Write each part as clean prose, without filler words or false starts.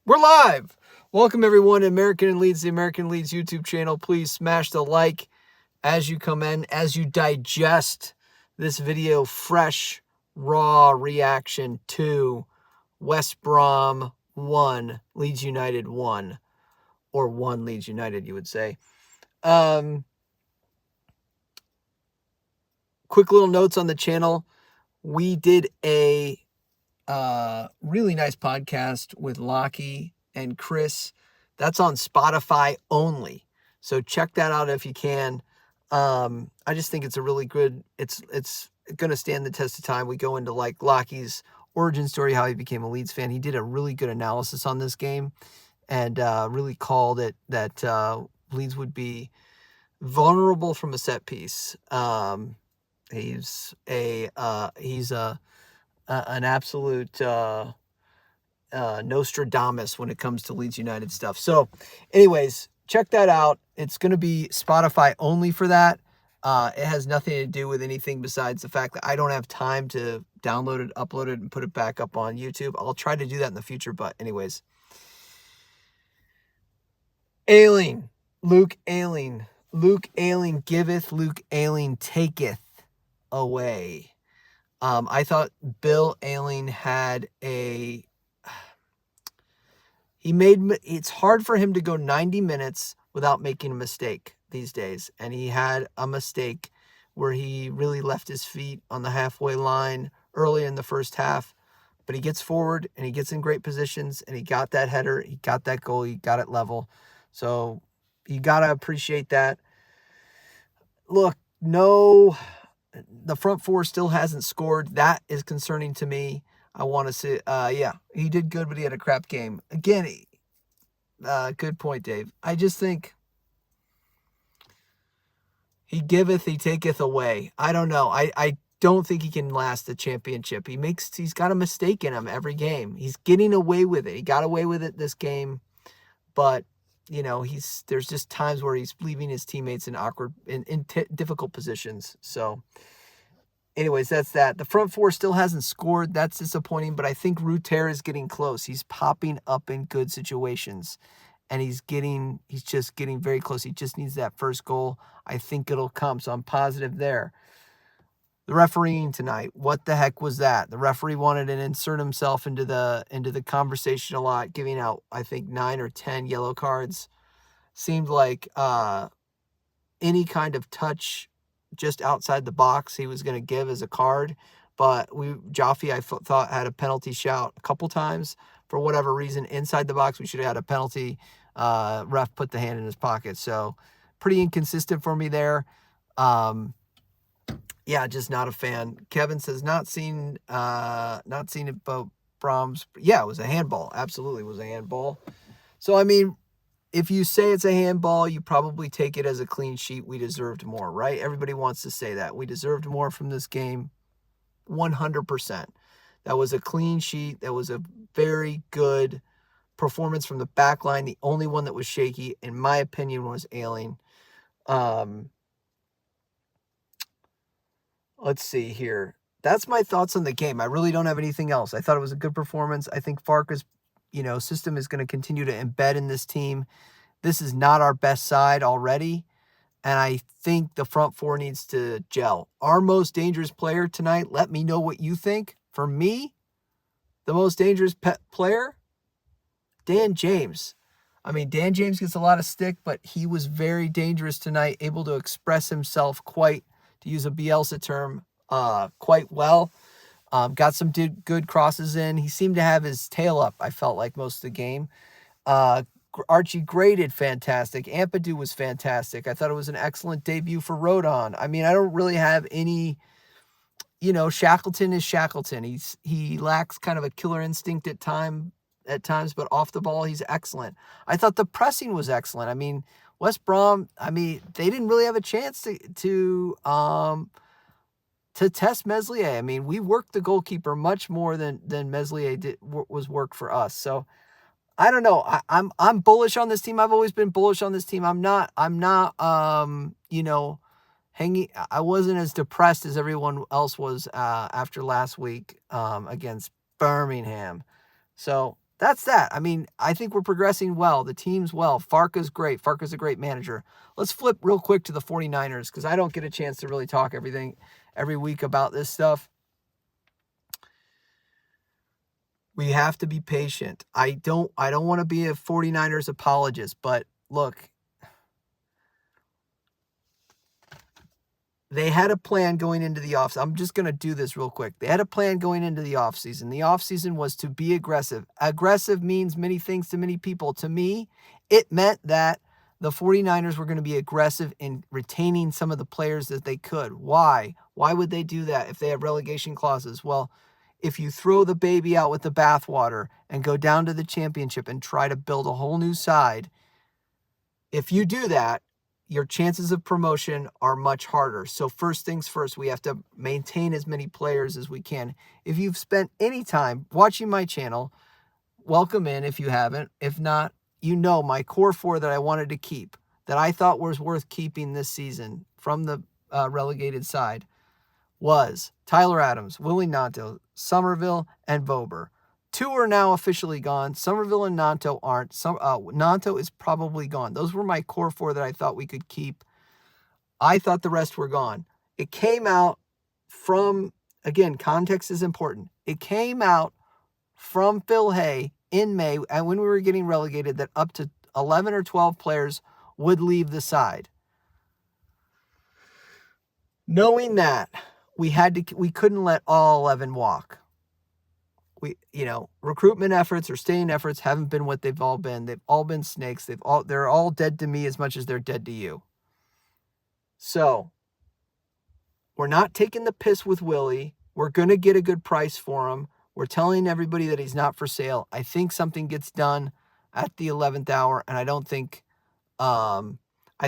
We're live. Welcome everyone to American in Leeds, the American Leeds YouTube channel. Please smash the like as you come in, as you digest this video. Fresh, raw reaction to West Brom 1, Leeds United 1, or 1 Leeds United, you would say. Quick little notes on the channel. We did a really nice podcast with Lockie and Chris. That's on Spotify only, so check that out if you can. I just think it's a really good, it's going to stand the test of time. We go into like Lockie's origin story, how he became a Leeds fan. He did a really good analysis on this game and really called it that Leeds would be vulnerable from a set piece. He's an absolute Nostradamus when it comes to Leeds United stuff. So anyways, check that out. It's going to be Spotify only for that. It has nothing to do with anything besides the fact that I don't have time to download it, upload it, and put it back up on YouTube. I'll try to do that in the future, but anyways. Ayling, Luke Ayling. Luke Ayling giveth, Luke Ayling taketh away. I thought Bill Ayling had it's hard for him to go 90 minutes without making a mistake these days. And he had a mistake where he really left his feet on the halfway line early in the first half. But he gets forward and he gets in great positions and he got that header. He got that goal. He got it level. So you got to appreciate that. Look, no, the front four still hasn't scored. That is concerning to me. I want to see, yeah, he did good, but he had a crap game. Again, good point, Dave. I just think he giveth, he taketh away. I don't know. I don't think he can last the championship. He's got a mistake in him every game. He's getting away with it. He got away with it this game, but you know, there's just times where he's leaving his teammates in difficult positions. So anyways, that's that. The front four still hasn't scored. That's disappointing, but I think Ruter is getting close. He's popping up in good situations, and he's just getting very close. He just needs that first goal. I think it'll come, so I'm positive there. The refereeing tonight, what the heck was that? The referee wanted to insert himself into the conversation a lot, giving out, I think, 9 or 10 yellow cards. Seemed like any kind of touch just outside the box he was going to give as a card. But Jaffe, I thought, had a penalty shout a couple times. For whatever reason, inside the box, we should have had a penalty. Ref put the hand in his pocket. So pretty inconsistent for me there. Yeah, just not a fan. Kevin says not seen it, but Brom's. Yeah, it was a handball. Absolutely, it was a handball. So I mean, if you say it's a handball, you probably take it as a clean sheet. We deserved more, right? Everybody wants to say that. We deserved more from this game. 100%. That was a clean sheet. That was a very good performance from the back line. The only one that was shaky, in my opinion, was Ayling. Let's see here. That's my thoughts on the game. I really don't have anything else. I thought it was a good performance. I think Farke's, system is going to continue to embed in this team. This is not our best side already, and I think the front four needs to gel. Our most dangerous player tonight, let me know what you think. For me, the most dangerous player, Dan James. I mean, Dan James gets a lot of stick, but he was very dangerous tonight, able to express himself quite, to use a Bielsa term, quite well. Got some good crosses in. He seemed to have his tail up, I felt like, most of the game. Archie Gray did fantastic. Ampadu was fantastic. I thought it was an excellent debut for Rodon. I mean, I don't really have any, Shackleton is Shackleton. He lacks kind of a killer instinct at times, but off the ball, he's excellent. I thought the pressing was excellent. I mean, West Brom, they didn't really have a chance to test Meslier. I mean, we worked the goalkeeper much more than Meslier was worked for us. So I don't know. I'm bullish on this team. I've always been bullish on this team. I'm not hanging. I wasn't as depressed as everyone else was after last week against Birmingham. So that's that. I mean, I think we're progressing well. The team's well. Farke's great. Farke's a great manager. Let's flip real quick to the 49ers because I don't get a chance to really talk every week about this stuff. We have to be patient. I don't want to be a 49ers apologist, but look, they had a plan going into the offseason. I'm just going to do this real quick. They had a plan going into the offseason. The offseason was to be aggressive. Aggressive means many things to many people. To me, it meant that the 49ers were going to be aggressive in retaining some of the players that they could. Why? Why would they do that if they have relegation clauses? Well, if you throw the baby out with the bathwater and go down to the championship and try to build a whole new side, if you do that, your chances of promotion are much harder. So first things first, we have to maintain as many players as we can. If you've spent any time watching my channel, welcome in if you haven't. If not, you know my core four that I wanted to keep, that I thought was worth keeping this season from the relegated side was Tyler Adams, Willie Gnonto, Somerville, and Bober. 2 are now officially gone. Somerville and Gnonto aren't. Gnonto is probably gone. Those were my core 4 that I thought we could keep. I thought the rest were gone. It came out from, again, context is important. It came out from Phil Hay in May, and when we were getting relegated, that up to 11 or 12 players would leave the side. Knowing that, we couldn't let all 11 walk. Recruitment efforts or staying efforts haven't been what they've all been. They've all been snakes. They're all dead to me as much as they're dead to you. So we're not taking the piss with Willie. We're going to get a good price for him. We're telling everybody that he's not for sale. I think something gets done at the 11th hour, and I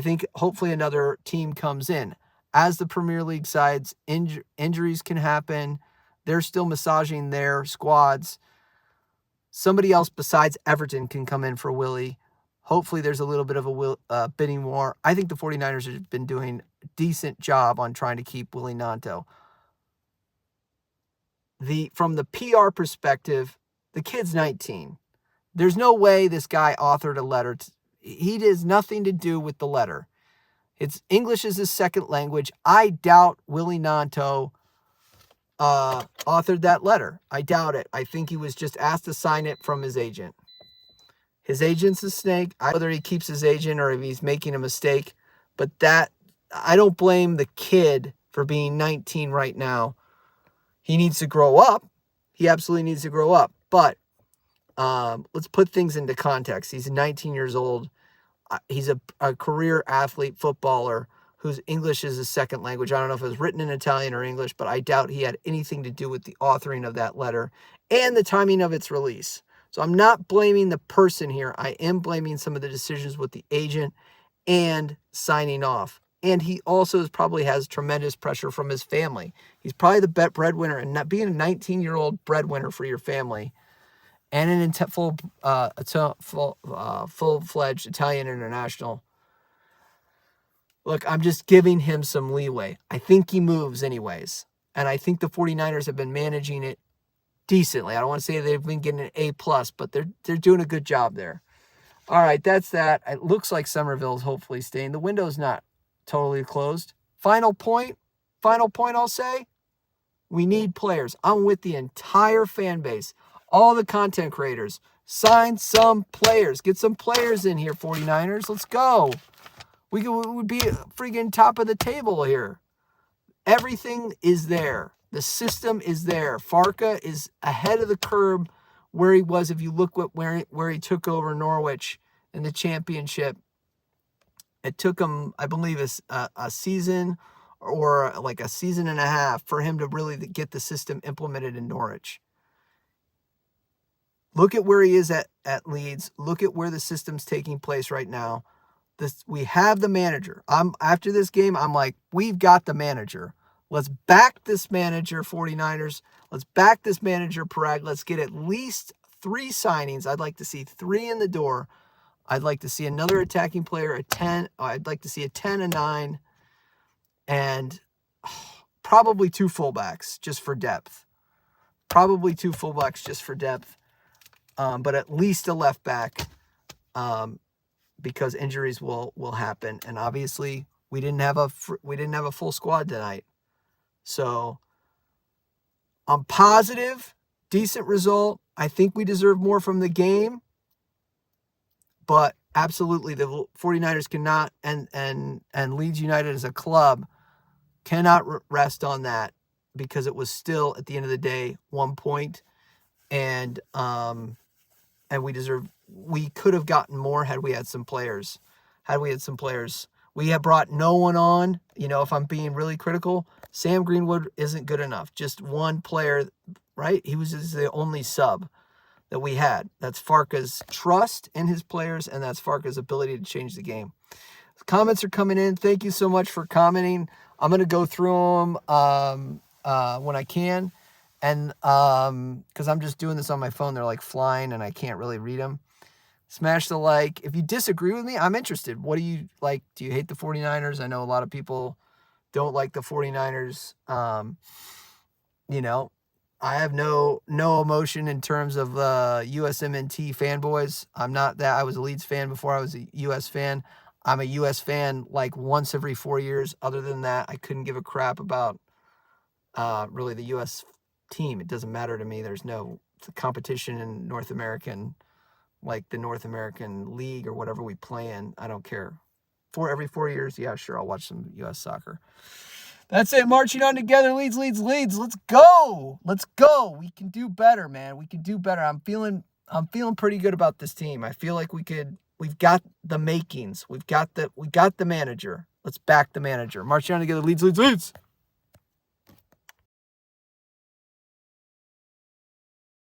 think hopefully another team comes in. As the Premier League sides, injuries can happen. They're still massaging their squads. Somebody else besides Everton can come in for Willie. Hopefully there's a little bit of a bidding war. I think the 49ers have been doing a decent job on trying to keep Willie Gnonto. From the PR perspective, the kid's 19. There's no way this guy authored a letter. He has nothing to do with the letter. English is his second language. I doubt Willie Gnonto authored that letter. I doubt it. I think he was just asked to sign it from his agent. His agent's a snake. Whether he keeps his agent or if he's making a mistake, but I don't blame the kid for being 19 right now. He needs to grow up. He absolutely needs to grow up. But let's put things into context. He's 19 years old. He's a career athlete, footballer, whose English is his second language. I don't know if it was written in Italian or English, but I doubt he had anything to do with the authoring of that letter and the timing of its release. So I'm not blaming the person here. I am blaming some of the decisions with the agent and signing off. And he also probably has tremendous pressure from his family. He's probably the breadwinner, and not being a 19-year-old breadwinner for your family and an full-fledged Italian international. Look, I'm just giving him some leeway. I think he moves anyways. And I think the 49ers have been managing it decently. I don't want to say they've been getting an A+, but they're doing a good job there. All right, that's that. It looks like Somerville's hopefully staying. The window's not totally closed. Final point I'll say, we need players. I'm with the entire fan base, all the content creators. Sign some players. Get some players in here, 49ers. Let's go. We would be freaking top of the table here. Everything is there. The system is there. Farke is ahead of the curve where he was. If you look where he took over Norwich in the championship, it took him, I believe, a season or like a season and a half for him to really get the system implemented in Norwich. Look at where he is at Leeds. Look at where the system's taking place right now. We have the manager. After this game, I'm like, we've got the manager. Let's back this manager, 49ers. Let's back this manager, Parag. Let's get at least 3 signings. I'd like to see 3 in the door. I'd like to see another attacking player, a 10. I'd like to see a 10, a 9, and probably 2 fullbacks just for depth. but at least a left back, because injuries will happen, and obviously we didn't have a full squad tonight. So I'm positive, decent result. I think we deserve more from the game, but absolutely the 49ers cannot, and Leeds United as a club cannot rest on that, because it was still, at the end of the day, 1 point, and we could have gotten more had we had some players. We have brought no one on. If I'm being really critical, Sam Greenwood isn't good enough. Just one player, right? He was just the only sub that we had. That's Farke's trust in his players, and that's Farke's ability to change the game. Comments are coming in. Thank you so much for commenting. I'm going to go through them when I can. And because I'm just doing this on my phone, they're like flying and I can't really read them. Smash the like. If you disagree with me, I'm interested. What do you like? Do you hate the 49ers? I know a lot of people don't like the 49ers. I have no emotion in terms of USMNT fanboys. I'm not that. I was a Leeds fan before I was a US fan. I'm a US fan like once every 4 years. Other than that, I couldn't give a crap about really the US team. It doesn't matter to me. There's no competition in North American, like the North American League or whatever we play in. I don't care. Every 4 years, yeah, sure, I'll watch some US soccer. That's it. Marching on together. Leeds. Let's go. We can do better, man. We can do better. I'm feeling pretty good about this team. I feel like we've got the makings. We got the manager. Let's back the manager. Marching on together. Leeds.